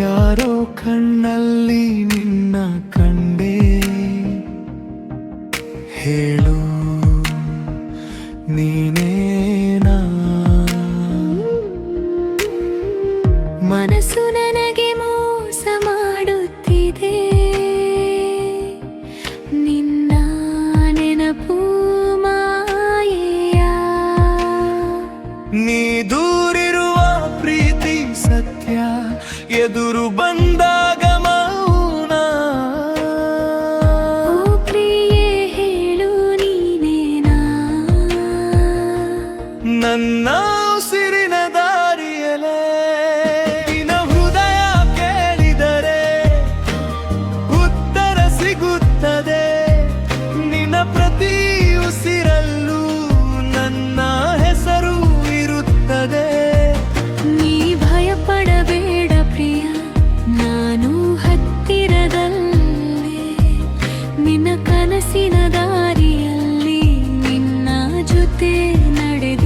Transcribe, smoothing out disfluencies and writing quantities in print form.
ಯಾರೋ ಕಣ್ಣಲ್ಲಿ ನಿನ್ನ ಕಂಡೆ, ಹೇಳು ನೀನೇನಾ? ಮನಸ್ಸು ನನಗೆ ಮೋಸ ಮಾಡುತ್ತಿದೆ, ನಿನ್ನ ನೆನಪು ಮಾಯೆಯ. ನೀ ದೂರಿರುವ ಪ್ರೀತಿ ಸತ್ಯ, ಎದುರು ಬಂದಾಗ ಮೌನ. ಓ ಪ್ರಿಯೆ ಹೇಳು ನೀನೇನಾ? ನನ್ನ ಉಸಿರಿನ ದಾರಿಯಲೇ ನಿನ್ನ ಹೃದಯ ಕೇಳಿದರೆ ಉತ್ತರ ಸಿಗುತ್ತದೆ. ನಿನ್ನ ಪ್ರತಿ ಉಸಿರಲ್ಲೂ ನನ್ನ ಹೆಸರು ಇರುತ್ತದೆ. ನೀ ಭಯಪಡಬೇಡ ಪ್ರಿಯ, ನಾನು ಹತ್ತಿರದಲ್ಲೇ. ನಿನ್ನ ಕನಸಿನ ದಾರಿಯಲ್ಲಿ ನಿನ್ನ ಜೊತೆ ನಡೆದು